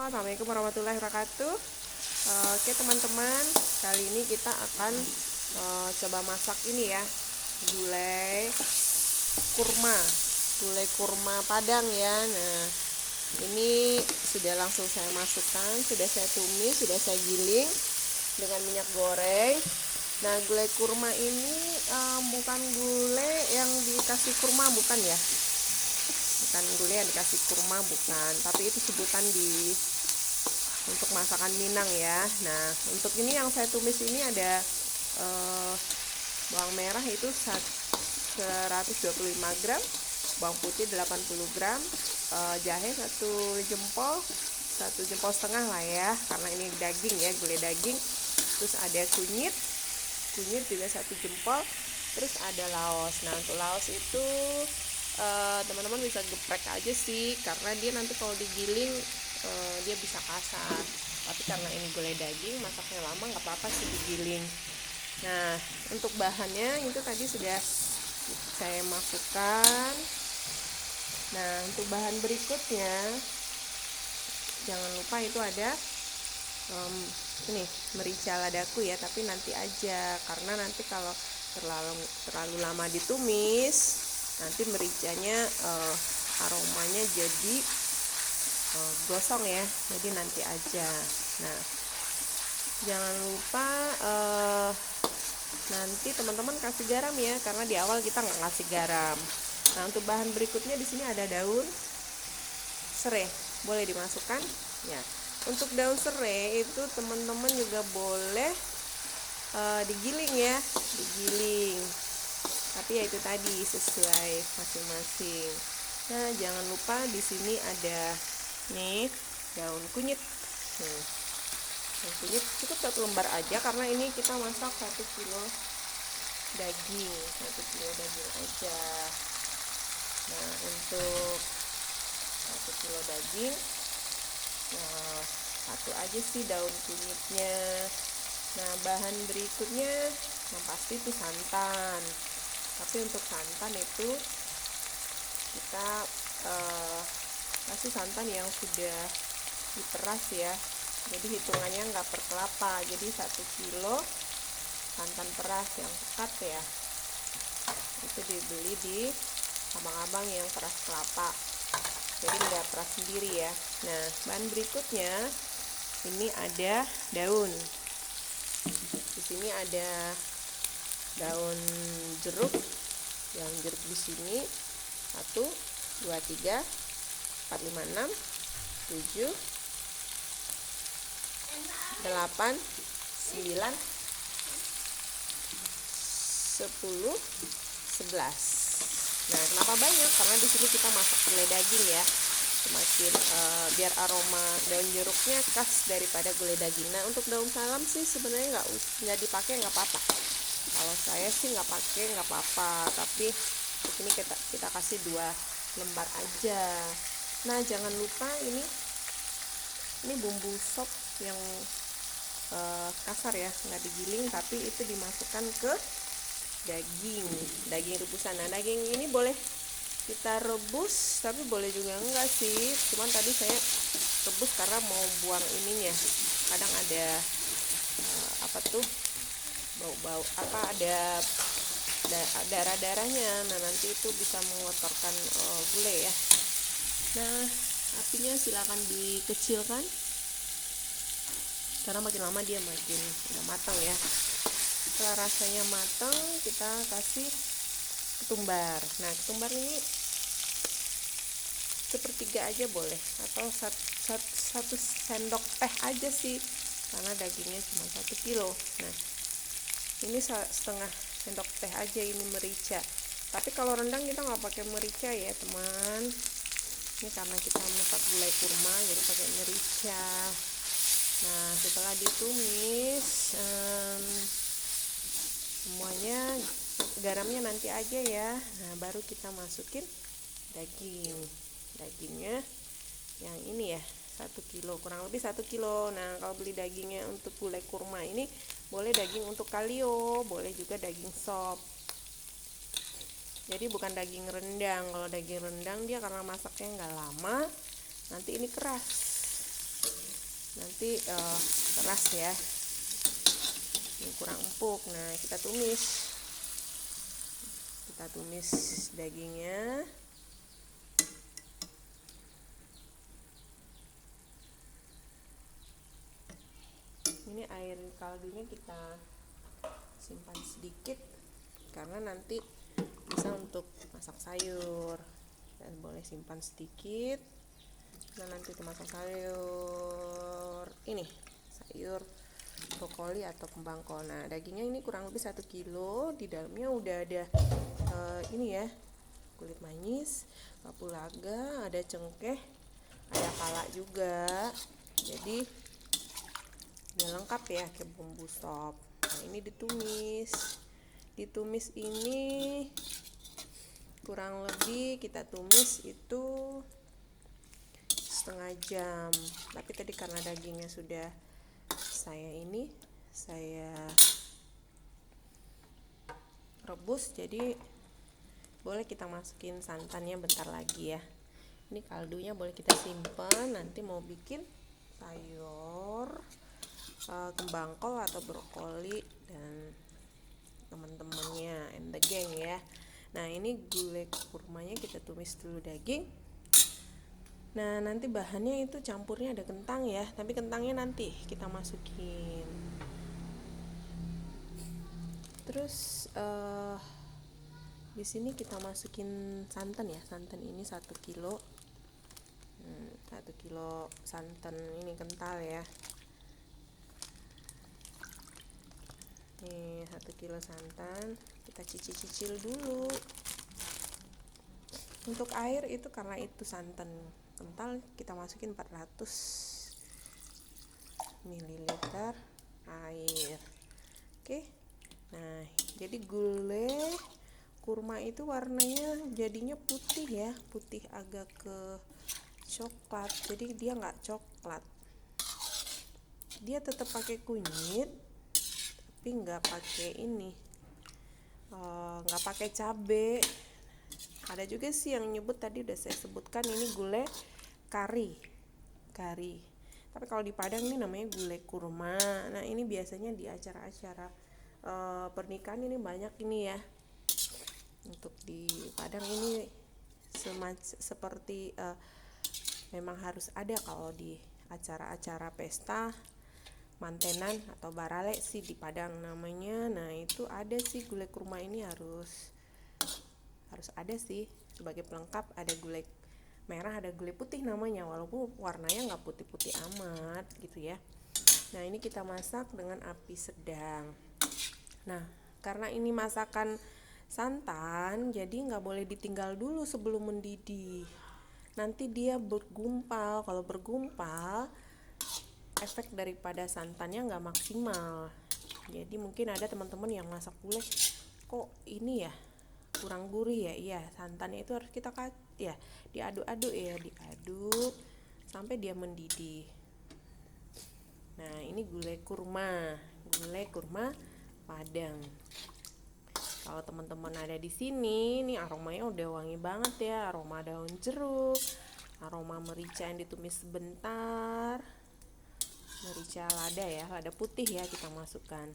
Assalamualaikum warahmatullahi wabarakatuh. Oke teman-teman, kali ini kita akan coba masak ini ya, gulai kurma Padang ya. Nah, ini sudah langsung saya masukkan, sudah saya tumis, sudah saya giling dengan minyak goreng. Nah, gulai kurma ini bukan gulai yang dikasih kurma, bukan ya, bukan gulai yang dikasih kurma, bukan, tapi itu sebutan untuk masakan Minang ya. Nah, untuk ini yang saya tumis ini ada bawang merah itu 125 gram, bawang putih 80 gram, jahe 1 jempol setengah lah ya, karena ini daging ya, gulai daging. Terus ada kunyit juga 1 jempol. Terus ada laos. Nah, untuk laos itu teman-teman bisa geprek aja sih, karena dia nanti kalau digiling dia bisa kasar. Tapi karena ini gulai daging, masaknya lama nggak apa-apa sih digiling. Nah, untuk bahannya itu tadi sudah saya masukkan. Nah, untuk bahan berikutnya jangan lupa itu ada ini merica ladaku ya, tapi nanti aja, karena nanti kalau terlalu lama ditumis, nanti mericanya aromanya jadi gosong ya, jadi nanti aja. Nah, jangan lupa nanti teman-teman kasih garam ya, karena di awal kita nggak kasih garam. Nah, untuk bahan berikutnya di sini ada daun serai, boleh dimasukkan ya. Untuk daun serai itu teman-teman juga boleh digiling ya, digiling. Tapi ya itu tadi sesuai masing-masing. Nah, jangan lupa di sini ada nih daun kunyit. Daun kunyit cukup 1 lembar aja, karena ini kita masak 1 kilo daging, 1 kilo daging aja. Nah, untuk 1 kilo daging, nah, 1 aja sih daun kunyitnya. Nah, bahan berikutnya yang pasti itu santan. Tapi untuk santan itu kita kasih santan yang sudah diperas ya, jadi hitungannya nggak per kelapa, jadi 1 kilo santan peras yang pekat ya, itu dibeli di abang-abang yang peras kelapa, jadi nggak peras sendiri ya. Nah, bahan berikutnya ini ada daun. Di sini ada daun jeruk. Daun jeruk di sini 1, 2, 3, 4, 5, 6, 7, 8, 9, 10, 11. Nah, kenapa banyak? Karena di sini kita masak gulai daging ya. Semakin biar aroma daun jeruknya khas daripada gulai daging. Nah, untuk daun salam sih sebenarnya nggak dipakai, nggak apa-apa. Kalau saya sih nggak pakai, nggak apa-apa. Tapi ini kita kasih 2 lembar aja. Nah, jangan lupa ini bumbu sop yang kasar ya, nggak digiling, tapi itu dimasukkan ke daging rebusan. Nah, daging ini boleh kita rebus, tapi boleh juga enggak sih. Cuman tadi saya rebus karena mau buang ininya. Kadang ada bau-bau ada darah-darahnya. Nah, nanti itu bisa mengotorkan gulai ya. Nah, apinya silakan dikecilkan, karena makin lama dia makin udah matang ya. Setelah rasanya matang, kita kasih ketumbar. Nah, ketumbar ini 1/3 aja boleh, atau 1 sendok teh aja sih, karena dagingnya cuma 1 kilo. Nah, ini setengah sendok teh aja ini merica. Tapi kalau rendang kita nggak pakai merica ya teman. Ini karena kita masak gulai kurma, jadi pakai merica. Nah, setelah ditumis semuanya, garamnya nanti aja ya. Nah, baru kita masukin dagingnya yang ini ya, 1 kilo, kurang lebih 1 kilo. Nah, kalau beli dagingnya untuk gulai kurma ini boleh daging untuk kalio, boleh juga daging sop. Jadi bukan daging rendang. Kalau daging rendang dia karena masaknya nggak lama, nanti ini keras. nanti keras ya, ini kurang empuk. Nah, kita tumis dagingnya. Ini air kaldunya kita simpan sedikit karena nanti bisa untuk masak sayur, dan boleh simpan sedikit. Nah, nanti untuk masak sayur ini, sayur brokoli atau kembang kol. Nah, dagingnya ini kurang lebih 1 kilo. Di dalamnya udah ada ini ya, kulit manis, kapulaga, ada cengkeh, ada pala juga. Jadi udah lengkap ya kayak bumbu sop. Nah, ini ditumis ini kurang lebih kita tumis itu setengah jam. Tapi tadi karena dagingnya sudah saya rebus, jadi boleh kita masukin santannya bentar lagi ya. Ini kaldunya boleh kita simpan, nanti mau bikin sayur kembang kol atau brokoli dan teman-temannya and the gang ya. Nah, ini gulai kurmanya kita tumis dulu daging. Nah, nanti bahannya itu campurnya ada kentang ya, tapi kentangnya nanti kita masukin. Terus di sini kita masukin santan ya. Santan ini 1 kilo. 1 kilo santan ini kental ya. Nih, 1 kilo santan kita cicil dulu. Untuk air itu karena itu santan kental, kita masukin 400 ml air. Oke. Nah, jadi gulai kurma itu warnanya jadinya putih ya, putih agak ke coklat. Jadi dia nggak coklat, dia tetap pakai kunyit tapi nggak pakai ini, nggak pakai cabe. Ada juga sih yang nyebut, tadi udah saya sebutkan, ini gulai kari. Tapi kalau di Padang ini namanya gulai kurma. Nah, ini biasanya di acara-acara pernikahan ini banyak ini ya. Untuk di Padang ini seperti memang harus ada kalau di acara-acara pesta mantenan atau barale sih di Padang namanya. Nah, itu ada sih gulai kurma ini harus ada sih sebagai pelengkap. Ada gulai merah, ada gulai putih namanya, walaupun warnanya nggak putih-putih amat gitu ya. Nah, ini kita masak dengan api sedang. Nah, karena ini masakan santan, jadi nggak boleh ditinggal dulu sebelum mendidih. Nanti dia bergumpal. Kalau bergumpal, efek daripada santannya nggak maksimal. Jadi mungkin ada teman-teman yang masak gulai, kok ini ya kurang gurih ya. Iya, santannya itu harus kita diaduk-aduk ya, diaduk sampai dia mendidih. Nah, ini gulai kurma Padang. Kalau teman-teman ada di sini, nih aromanya udah wangi banget ya, aroma daun jeruk, aroma merica yang ditumis sebentar, merica lada ya, lada putih ya kita masukkan.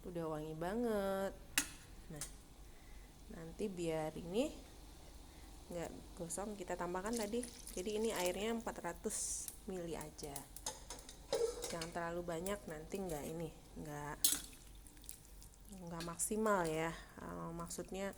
Udah wangi banget. Nah, nanti biar ini nggak gosong, kita tambahkan tadi. Jadi ini airnya 400 ml aja. Jangan terlalu banyak, nanti nggak maksimal ya. Maksudnya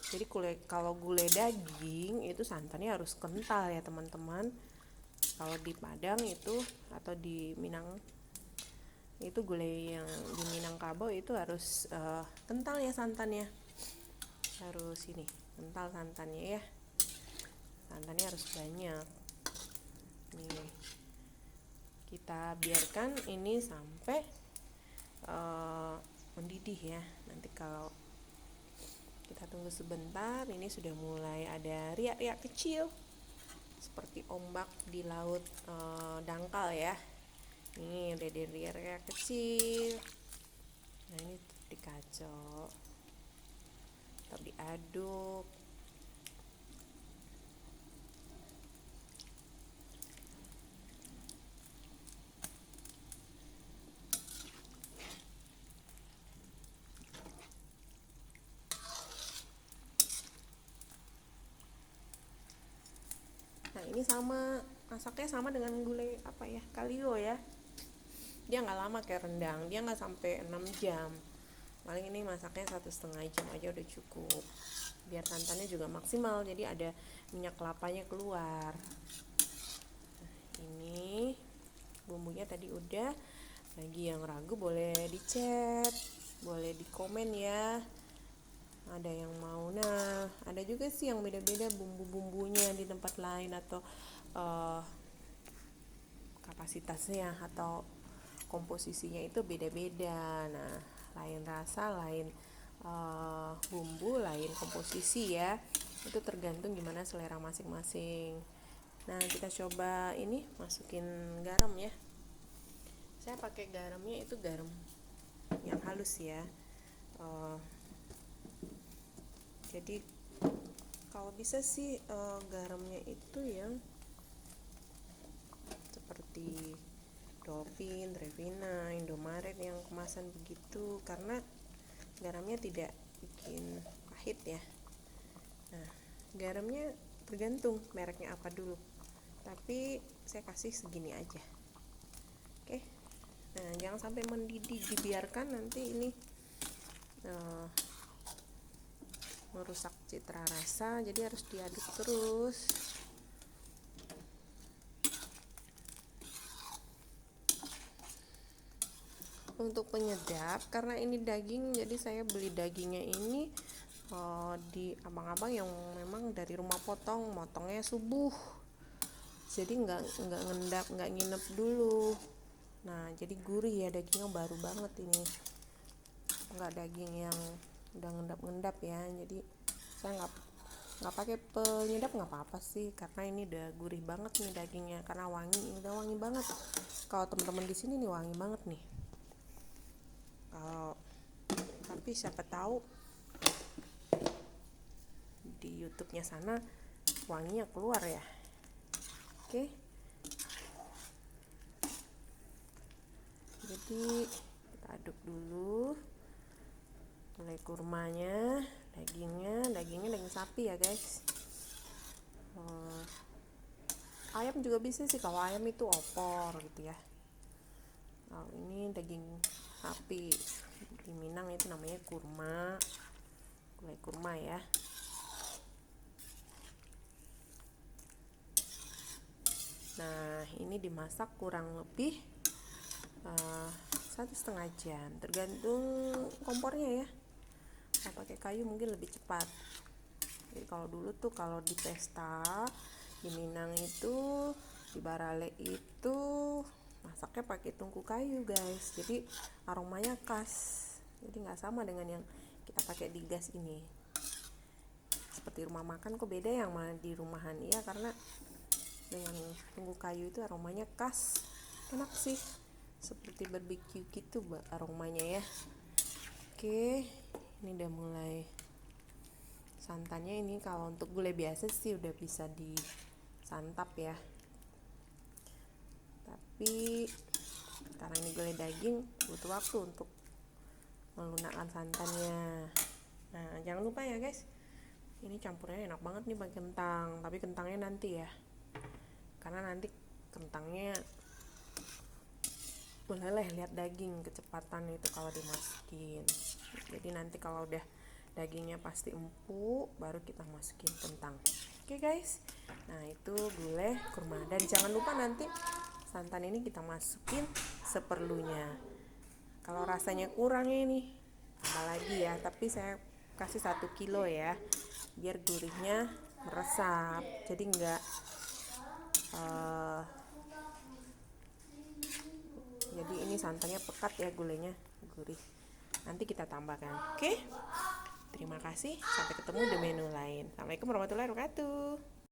jadi kalau gulai daging itu santannya harus kental ya teman-teman. Kalau di Padang itu atau di Minang itu, gulai yang di Minangkabau itu harus kental ya santannya. Harus ini kental santannya ya. Santannya harus banyak. Nih, kita biarkan ini sampai mendidih ya. Nanti kalau kita tunggu sebentar, ini sudah mulai ada riak-riak kecil seperti ombak di laut dangkal ya. Ini udah ada riak-riak kecil. Nah, ini dikacau, tetap diaduk. ini sama, masaknya sama dengan gulai apa ya, kalio ya. Dia nggak lama kayak rendang, dia nggak sampai 6 jam. Paling ini masaknya 1,5 jam aja udah cukup. Biar santannya juga maksimal, jadi ada minyak kelapanya keluar. Ini bumbunya tadi udah. Bagi yang ragu boleh dicet, boleh dikomen ya. Ada yang mau. Nah, ada juga sih yang beda-beda bumbu-bumbunya di tempat lain, atau kapasitasnya atau komposisinya itu beda-beda. Nah, lain rasa, lain bumbu, lain komposisi ya. Itu tergantung gimana selera masing-masing. Nah, kita coba ini masukin garam ya. Saya pakai garamnya itu garam yang halus ya. Jadi kalau bisa sih garamnya itu yang seperti Dolphin, Revina, Indomaret yang kemasan begitu, karena garamnya tidak bikin pahit ya. Nah, garamnya tergantung mereknya apa dulu, tapi saya kasih segini aja. Oke. Nah, jangan sampai mendidih, dibiarkan nanti ini merusak citra rasa, jadi harus diaduk terus. Untuk penyedap, karena ini daging, jadi saya beli dagingnya ini di abang-abang yang memang dari rumah potong, motongnya subuh, jadi nggak ngendap, nggak nginep dulu. Nah, jadi gurih ya, dagingnya baru banget ini, nggak daging yang udah ngendap ya. Jadi saya nggak pakai penyedap, nggak apa-apa sih, karena ini udah gurih banget nih dagingnya, karena wangi, udah wangi banget. Kalau teman-teman di sini nih wangi banget nih. Kalau tapi siapa tahu di YouTube-nya sana wanginya keluar ya. Oke. Jadi kita aduk dulu gulai kurmanya, dagingnya daging sapi ya guys. Ayam juga bisa sih, kalau ayam itu opor gitu ya. Kalau ini daging sapi, di Minang itu namanya kurma, gulai kurma ya. Nah, ini dimasak kurang lebih 1,5 jam, tergantung kompornya ya. Kalau pakai kayu mungkin lebih cepat. Jadi kalau dulu tuh kalau di pesta di Minang itu, di Barale itu masaknya pakai tungku kayu guys, jadi aromanya khas, jadi nggak sama dengan yang kita pakai di gas ini. Seperti rumah makan kok beda yang mana di rumahan ya, karena dengan tungku kayu itu aromanya khas, enak sih, seperti barbecue gitu aromanya ya. Oke, ini udah mulai. Santannya ini kalau untuk gulai biasa sih udah bisa disantap ya, tapi karena ini gulai daging butuh waktu untuk melunakkan santannya. Nah, jangan lupa ya guys, ini campurnya enak banget nih pakai kentang, tapi kentangnya nanti ya, karena nanti kentangnya meleleh, lihat daging kecepatan itu kalau dimasukin. Jadi nanti kalau udah dagingnya pasti empuk, baru kita masukin kentang. Oke guys, nah itu gulai kurma. Dan jangan lupa nanti santan ini kita masukin seperlunya. Kalau rasanya kurang ini tambah lagi ya, tapi saya kasih 1 kilo ya, biar gurihnya meresap, jadi enggak jadi ini santannya pekat ya, gulainya gurih. Nanti kita tambahkan. Oke, terima kasih, sampai ketemu di menu lain. Assalamualaikum warahmatullahi wabarakatuh.